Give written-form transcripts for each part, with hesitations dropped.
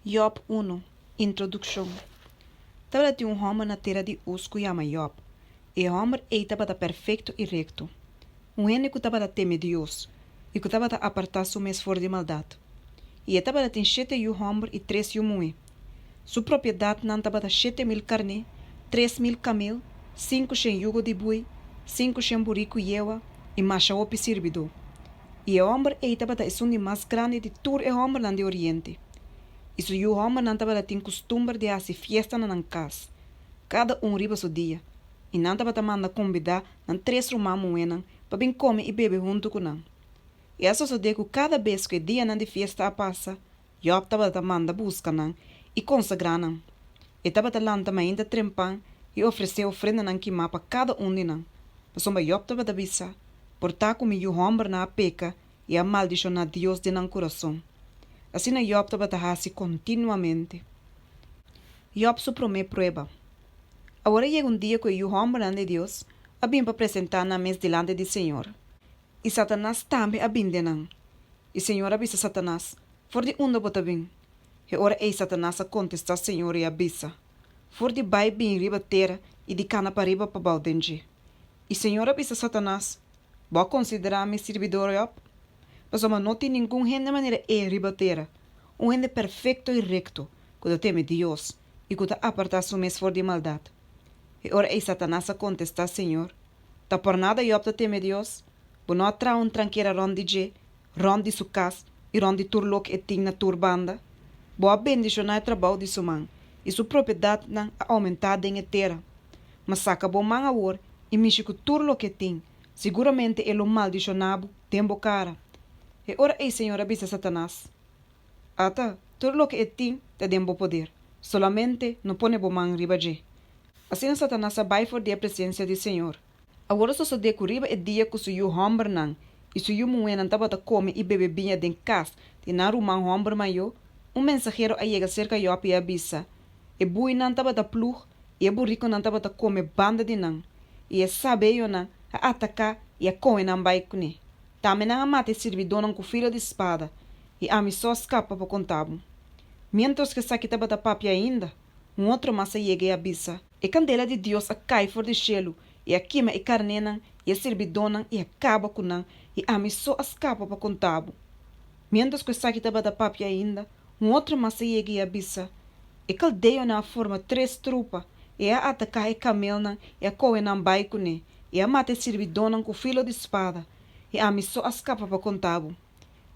Job 1. Introdução. Estava de um homem na terra de Uz que chama Job. E o homem estava perfeito e recto. Um homem que estava temer Deus e que estava apartar seu mês fora de maldade. E estava tem 7 homens e 3 mulheres. Sua propriedade não estava 7.000 carne, 3.000 camel, 500 jugo de boi, 500 burico e ewa e macha opi servidor. E o homem estava o mais grande de todo o homem no Oriente. E se o homem não estava tem costume de fazer festa na casa, cada riba seu dia, e não estava manda convidar não 3 romanos para bem comer e beber junto com não. E essa só que cada vez que o dia de festa passa, Job estava manda buscar não e consagrar não. E estava lanta ainda trempan e oferecer ofrenda não que para cada de não. Mas Job estava bisa, por estar com o homem na peca e a maldicionar Deus de não coração. Assim Job estava assim continuamente. Job su promete prueba. Agora chega dia que o homem de Deus a bem para apresentar na mesa delante do Senhor. E Satanás também a bem de não. E Senhor avisa Satanás, for de bota bem. E ora Satanás a contestar Senhor e avisa. For de bai bem riba terra e de cana para riba para baldenje. E Senhor avisa Satanás, vou considerar-me servidor Job? Mas não tem nenhum gente maneira riba terra. Gente perfeito e recto, que teme Deus e que apartar seu mês fora de maldade. E ora Satanás a contestar Senhor, tá por nada Job teme Deus? Bo não trau tranqueira ronde de sua casa e ronde turlok e ting na turbanda? Bo a bendicionar o trabalho de sua mãe e sua propriedade não aumentada em terra. Mas saca bo mãe a war e mixe que turlok e ting, seguramente ele maldicionado tempo cara. E ora Senhor avisa Satanás. Ata, tudo lo que tem te dembo poder. Solamente não pone bo man riba je. Assim Satanás vai for a presença do Senhor. Agora só de riba dia que se o homem não e se o mulher não tava come e bebe binha den casa de naru man homem maio, mensageiro a chega cerca Job e avisa. E bui não tava plug e burrico não tava come banda de não. E sabe eu não a atacar e a come não vai kune. Também não mate servidor não com filho de espada. E a mim só escapa para contar. Mientras que saque estava da papi ainda, outro massa chega e avisa. E candela de Deus a cai fora do cielo, e a queima e carnena, e a servidona, e acaba com não, e a mim só escapa para contar. Mientras que saque estava da papi ainda, outro massa chega e avisa. E caldeia na forma 3 tropas, e a atacar e camelna, e a coe não vai com ne, e a mate servidona com filo de espada, e a mim só escapa para contar.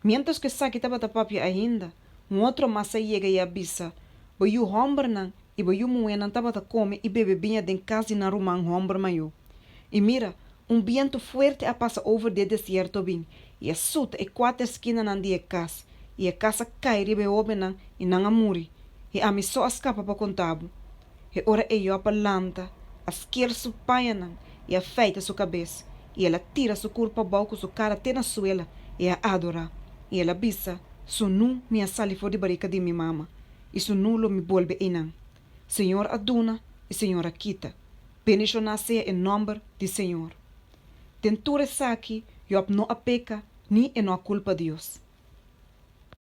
Mientras que saque estava da papi ainda, outro massa chega e avisa. Boi o homem não, e boi o mulher não estava come e bebe binha den casa na rumã homem maior. E mira, viento forte a passa over de deserto bem, e a suta e 4 esquinas na dia casa, e a casa cai ribe obena e não a muri, e a mim só escapa para contar. E ora eu a lanta, a esquerda su paia não, e a feita sua cabeça, e ela tira sua corpo para com sua cara até na suela, e a adora. E ela bisa, su nu me sali for de barica de minha mama, e su nulo me volve inan. Senhor aduna e Senhor quita. Bendicionar seja em nome de Senhor. Tentura saki, Job não a peca, nem é não a culpa de Deus.